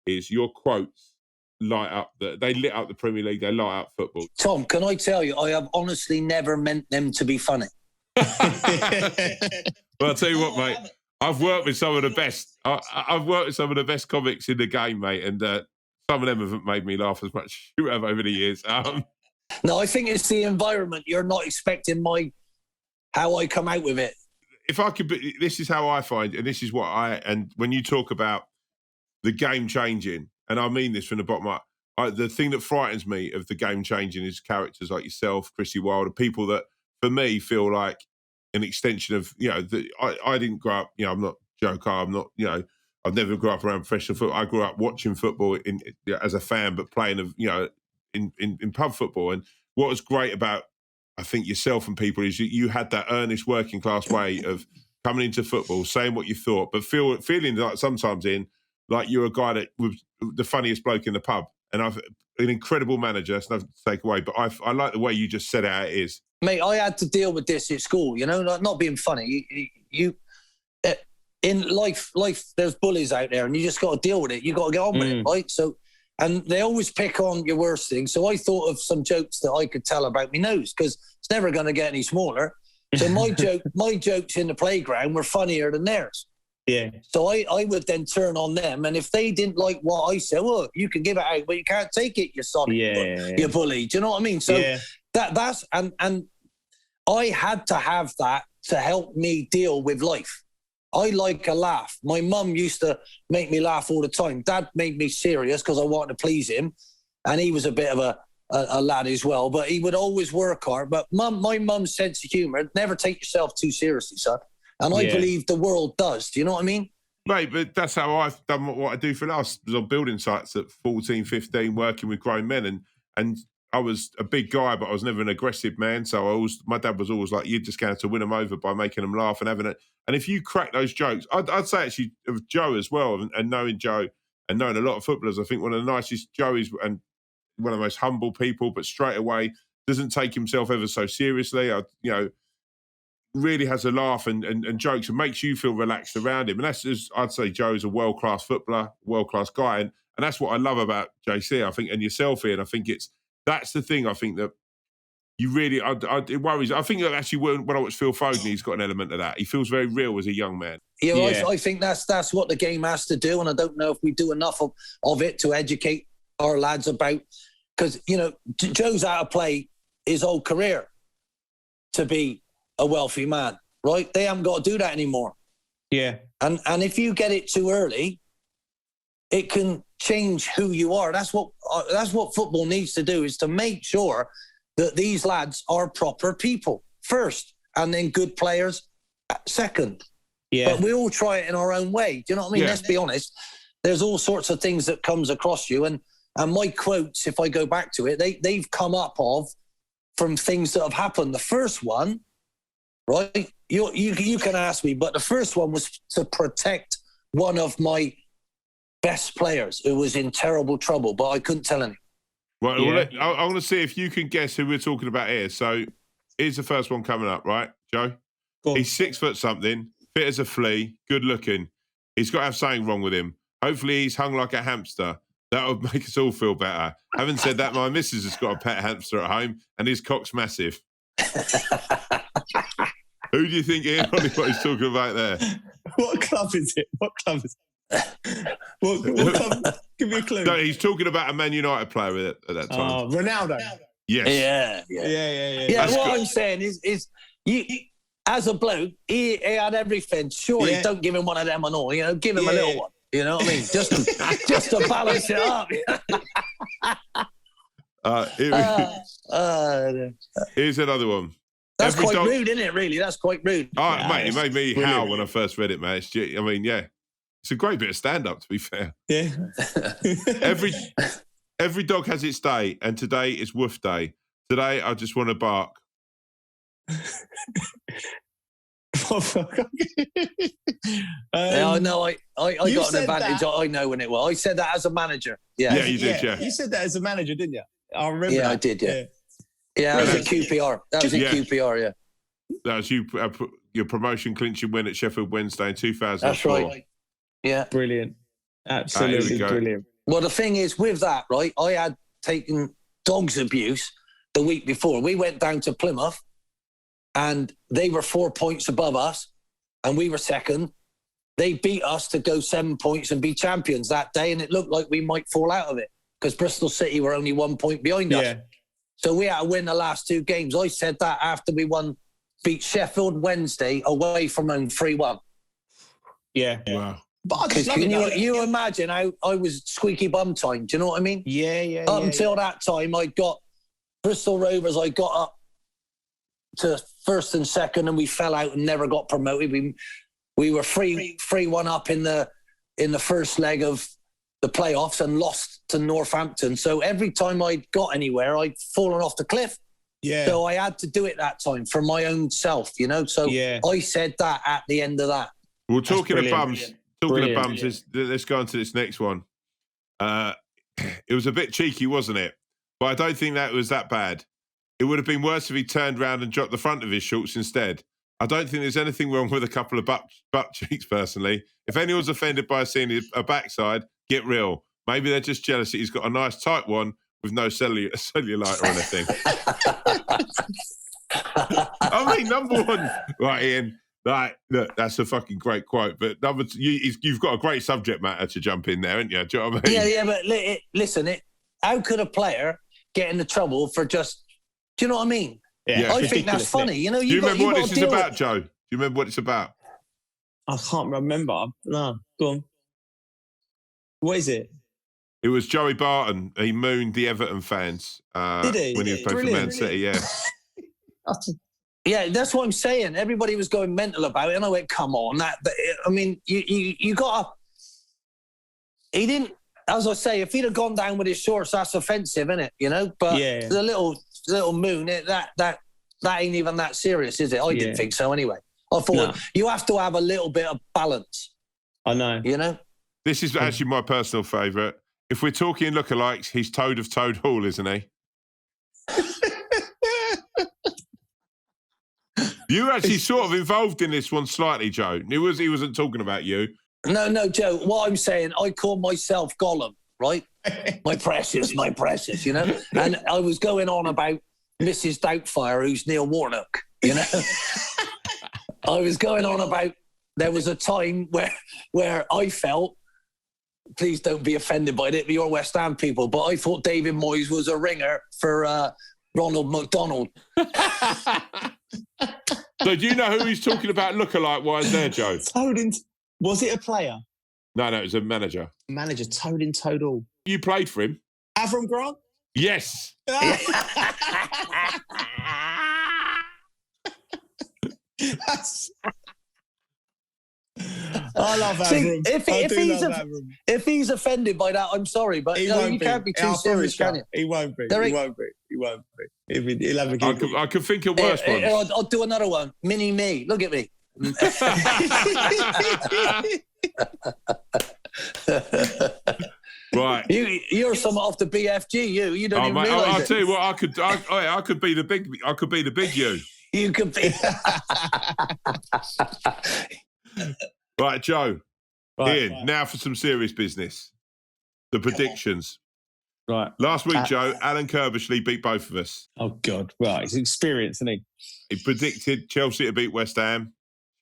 is your quotes light up. They lit up the Premier League. They light up football. Tom, can I tell you, I have honestly never meant them to be funny. Well, I'll tell you what, mate. I've worked with some of the best. I've worked with some of the best comics in the game, mate, and some of them haven't made me laugh as much as you have over the years. No, I think it's the environment. You're not expecting how I come out with it. If I could, this is how I find, and this is what and when you talk about the game changing, and I mean this from the bottom up, the thing that frightens me of the game changing is characters like yourself, Chrissy Wilder, people that for me feel like an extension of, I didn't grow up, I'm not Joe Carr, I'm not, I've never grew up around professional football. I grew up watching football as a fan, but playing in pub football. And what was great about, I think, yourself and people is you had that earnest working class way of coming into football, saying what you thought, but feeling like sometimes like you're a guy that was the funniest bloke in the pub. And I've an incredible manager. That's nothing to take away, but I like the way you just said it how it is. Mate, I had to deal with this at school, not being funny. You in life, there's bullies out there and you just got to deal with it. You got to get on with it, right? So, and they always pick on your worst things. So I thought of some jokes that I could tell about my nose because it's never going to get any smaller. So my jokes in the playground were funnier than theirs. Yeah. So I would then turn on them, and if they didn't like what I said, well, you can give it out, but you can't take it, you son, you bully. Do you know what I mean? So that's and I had to have that to help me deal with life. I like a laugh. My mum used to make me laugh all the time. Dad made me serious because I wanted to please him, and he was a bit of a lad as well. But he would always work hard. But my mum's sense of humour, never take yourself too seriously, son. And I believe the world does. Do you know what I mean? Mate, but that's how I've done what I do for us. I was on building sites at 14, 15, working with grown men. And I was a big guy, but I was never an aggressive man. So my dad was always like, you're just going to win them over by making them laugh and having it. And if you crack those jokes, I'd say actually of Joe as well, and knowing Joe and knowing a lot of footballers, I think one of the nicest, Joe is and one of the most humble people, but straight away doesn't take himself ever so seriously. Really has a laugh and jokes and makes you feel relaxed around him. And that's just, I'd say Joe's a world-class footballer, world-class guy. And that's what I love about JC, I think, and yourself, Ian. I think that's the thing I think that you really, it worries. I think that actually when I watch Phil Foden, he's got an element of that. He feels very real as a young man. Yeah. I think that's what the game has to do. And I don't know if we do enough of it to educate our lads about, because, Joe's out of play his whole career to be a wealthy man, right? They haven't got to do that anymore. Yeah. And if you get it too early, it can change who you are. That's what football needs to do, is to make sure that these lads are proper people first, and then good players second. Yeah. But we all try it in our own way. Do you know what I mean? Yeah. Let's be honest. There's all sorts of things that comes across you, and my quotes, if I go back to it, they've come up from things that have happened. The first one, right? You can ask me, but the first one was to protect one of my best players who was in terrible trouble, but I couldn't tell anyone. Right, I want to see if you can guess who we're talking about here. So here's the first one coming up, right, Joe? He's 6 foot something, fit as a flea, good looking. He's got to have something wrong with him. Hopefully he's hung like a hamster. That would make us all feel better. Having said that, my missus has got a pet hamster at home and his cock's massive. Who do you think Ian Holloway is talking about there? What club is it? What club? What club? Give me a clue. No, he's talking about a Man United player at that time. Ronaldo. Yes. Yeah. What I'm saying is you, as a bloke, he had everything. Surely don't give him one of them and all. Give him a little one. You know what I mean? Just to balance it up. Here's another one. That's quite rude, isn't it, really? That's quite rude. Oh, mate, it made me howl when I first read it, mate. It's a great bit of stand-up, to be fair. Yeah. Every dog has its day, and today is woof day. Today, I just want to bark. I know. I got an advantage. I know when it was. I said that as a manager. Yeah, you did. Yeah, you said that as a manager, didn't you? I remember. Yeah, I did. Yeah, that was at QPR. QPR. Yeah, that was your promotion clinching win at Sheffield Wednesday in 2004. That's right. Yeah, brilliant. Absolutely brilliant. Well, the thing is with that, right? I had taken dog's abuse the week before. We went down to Plymouth, and they were 4 points above us, and we were second. They beat us to go 7 points and be champions that day, and it looked like we might fall out of it because Bristol City were only 1 point behind us. So we had to win the last 2 games. I said that after we beat Sheffield Wednesday away from home 3-1. Yeah. Wow. But I just love it. You imagine how I was squeaky bum time. Do you know what I mean? Yeah. Up until that time, I got Bristol Rovers. I got up to first and second, and we fell out and never got promoted. We were 3-1 up in the first leg of the playoffs and lost to Northampton. So every time I got anywhere, I'd fallen off the cliff. Yeah. So I had to do it that time for my own self, you know. So I said that at the end of that. Well, talking of bums, let's go on to this next one. It was a bit cheeky, wasn't it? But I don't think that was that bad. It would have been worse if he turned around and dropped the front of his shorts instead. I don't think there's anything wrong with a couple of butt cheeks, personally. If anyone's offended by seeing a backside, get real. Maybe they're just jealous that he's got a nice tight one with no cellulite or anything. I mean, number one, right, Ian, like, look, that's a fucking great quote. But number two, you've got a great subject matter to jump in there, haven't you? Do you know what I mean? Yeah, but listen, how could a player get into trouble for just, do you know what I mean? Yeah, I think that's funny. You know, do you remember what this is about, Joe? Do you remember what it's about? I can't remember. No, go on. What is it? It was Joey Barton. He mooned the Everton fans Did he? when he was playing for Man City, yeah. Yeah, that's what I'm saying. Everybody was going mental about it, and I went, come on. I mean, you got to... He didn't... As I say, if he'd have gone down with his shorts, that's offensive, isn't it? You know? But the little moon, that ain't even that serious, is it? I didn't think so anyway. I thought you have to have a little bit of balance. I know. You know? This is actually my personal favourite. If we're talking lookalikes, he's Toad of Toad Hall, isn't he? You were actually sort of involved in this one slightly, Joe. He wasn't talking about you. No, Joe. What I'm saying, I call myself Gollum, right? my precious, you know? And I was going on about Mrs. Doubtfire, who's Neil Warnock, you know? I was going on about there was a time where I felt, please don't be offended by it, but you're West Ham people, but I thought David Moyes was a ringer for Ronald McDonald. So do you know who he's talking about lookalike-wise there, Joe? Was it a player? No, it was a manager. Manager, Toad in Toad Hall. You played for him? Avram Grant? Yes. I love Avram. If he's offended by that, I'm sorry, but you can't be too serious, can you? He won't be. He won't be. He'll have a good. I could think of worse ones. I'll do another one. Mini me. Look at me. Right. You're someone off the BFG. You don't even realise I'll tell you what. I could be the big. I could be the big you. You could be. Right, Joe. Ian, now for some serious business. The predictions. Right. Last week, Joe, Alan Kirbishley beat both of us. Oh, God. Right. He's experienced, isn't he? He predicted Chelsea to beat West Ham.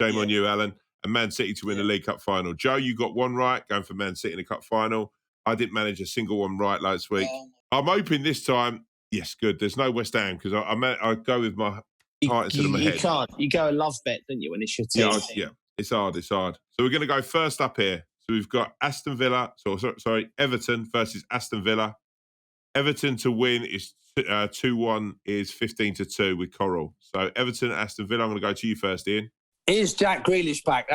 Shame on you, Alan. And Man City to win the League Cup final. Joe, you got one right, going for Man City in the Cup final. I didn't manage a single one right last week. I'm hoping this time, yes, good. There's no West Ham because I go with my heart instead of my head. You can't. You go a love bet, don't you, when it's your team? Yeah. It's hard. So we're going to go first up here. So we've got Everton versus Aston Villa. Everton to win is 2-1 is 15-2 with Coral. So Everton, Aston Villa. I'm going to go to you first, Ian. Is Jack Grealish back?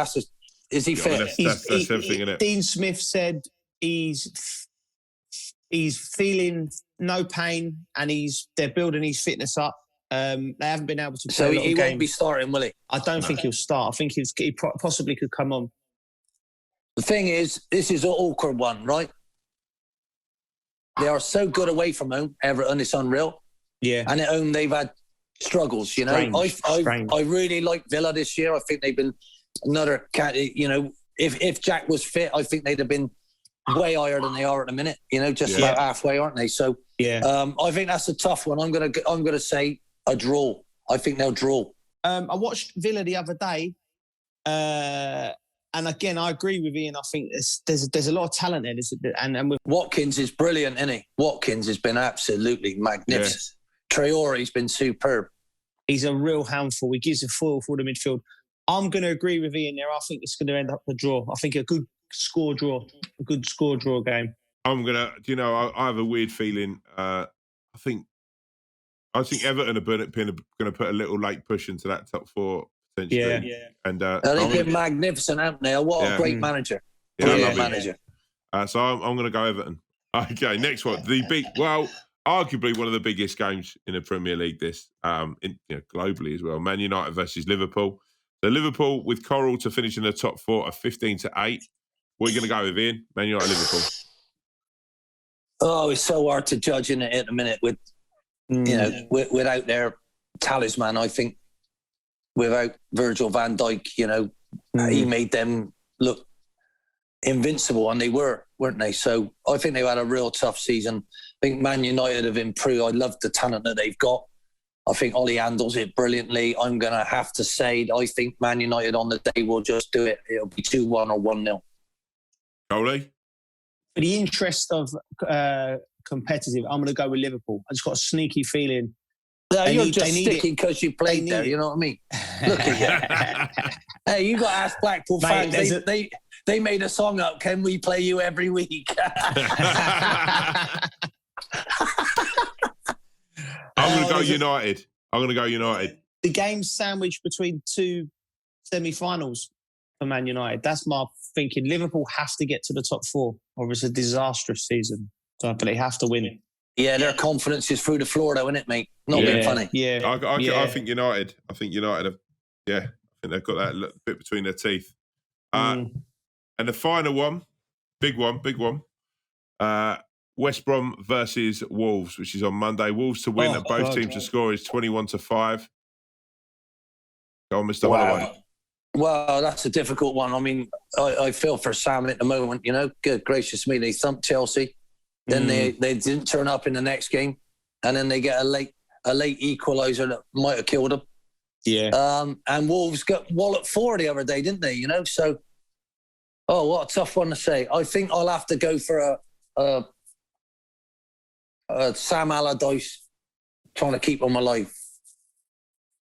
Is he fit? That's everything, isn't it? Dean Smith said he's feeling no pain and they're building his fitness up. They haven't been able to play. So he won't be starting, will he? I don't think he'll start. I think he possibly could come on. The thing is, this is an awkward one, right? They are so good away from home, Everton. It's unreal. Yeah. And at home, they've had struggles, you know. I really like Villa this year. I think they've been another cat, you know, if Jack was fit, I think they'd have been way higher than they are at the minute, you know, just about halfway, aren't they? So I think that's a tough one. I'm gonna say a draw. I think they'll draw. I watched Villa the other day, and again, I agree with Ian. I think there's a lot of talent there. And with Watkins is brilliant, isn't he? Watkins has been absolutely magnificent. Yeah. Traore's been superb. He's a real handful. He gives a foil for the midfield. I'm going to agree with Ian there. I think it's going to end up a draw. I think a score draw, a good score draw game. I'm gonna. You know, I have a weird feeling. I think Everton are going to put a little late push into that top 4 potentially. Yeah. And they've been magnificent, haven't they? What a great manager! Yeah, Brilliant manager. So I'm going to go Everton. Okay, next one. Arguably one of the biggest games in the Premier League. This, globally as well. Man United versus Liverpool. So Liverpool with Coral to finish in the top 4 of 15-8. What are you going to go with, Ian? Man United, Liverpool. Oh, it's so hard to judge in it at the minute with, without their talisman. I think without Virgil van Dijk, he made them look invincible, and they were, weren't they? So I think they've had a real tough season. I think Man United have improved. I love the talent that they've got. I think Ollie handles it brilliantly. I'm going to have to say I think Man United on the day will just do it. It'll be 2-1 or 1-0. Ollie? For the interest of competitive, I'm going to go with Liverpool. I just got a sneaky feeling. No, you're just sticking because you played there. You know what I mean? Look at you. Hey, you got to ask Blackpool fans. They made a song up. Can we play you every week? I'm going to go United. The game's sandwiched between 2 semi-finals for Man United. That's my thinking. Liverpool have to get to the top 4, or it's a disastrous season. So, but they have to win. Yeah, their confidence is through the floor, though, isn't it, mate? Not being funny. Yeah, I think United. I think United have. Yeah, I think they've got that bit between their teeth. And the final one, big one. West Brom versus Wolves, which is on Monday. Wolves to win, and both teams to score is 21-5. Go on, Mr. Holloway. Well, that's a difficult one. I mean, I feel for Sam at the moment. Good gracious me, they thumped Chelsea. Then they didn't turn up in the next game, and then they get a late equaliser that might have killed them. Yeah. And Wolves got walloped 4 the other day, didn't they? So, what a tough one to say. I think I'll have to go for a Sam Allardyce trying to keep them alive.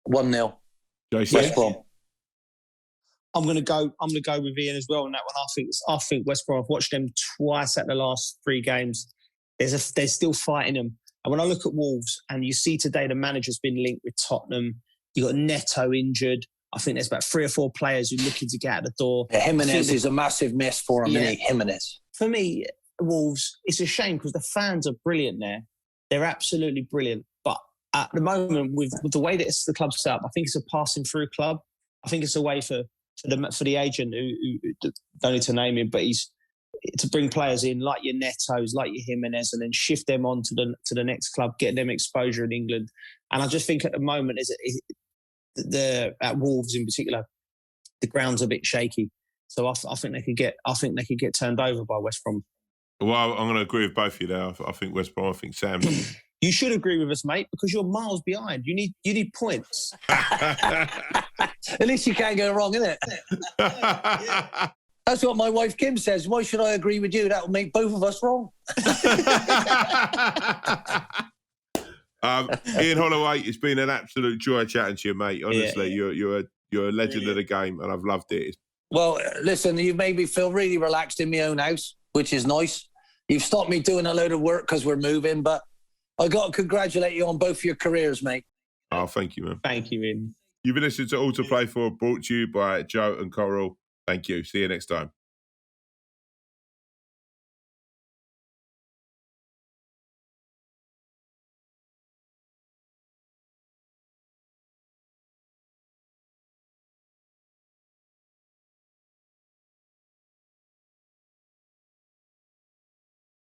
1-0. West Brom. I'm going to go with Ian as well on that one. I think West Brom. I've watched them twice at the last 3 games. They're still fighting them. And when I look at Wolves, and you see today the manager's been linked with Tottenham. You got Neto injured. I think there's about 3 or 4 players who are looking to get out the door. Yeah, Jimenez is a massive miss for him, isn't he? Jimenez. For me, Wolves, it's a shame because the fans are brilliant there. They're absolutely brilliant. But at the moment, with the way that the club's set up, I think it's a passing through club. I think it's a way for the agent who don't need to name him, but he's to bring players in like your Netos, like your Jimenez, and then shift them on to the next club, get them exposure in England. And I just think at the moment at Wolves in particular, the ground's a bit shaky. So I think they could get turned over by West Brom. Well, I'm going to agree with both of you there. I think West Brom. I think Sam. You should agree with us, mate, because you're miles behind. You need points. At least you can't go wrong, isn't it? That's what my wife Kim says. Why should I agree with you? That will make both of us wrong. Ian Holloway, it's been an absolute joy chatting to you, mate. Honestly, you're a legend of the game, and I've loved it. Well, listen, you've made me feel really relaxed in my own house, which is nice. You've stopped me doing a load of work because we're moving, but I got to congratulate you on both your careers, mate. Oh, thank you, man. Thank you, Ian. You've been listening to All to Play For, brought to you by Joe and Coral. Thank you. See you next time.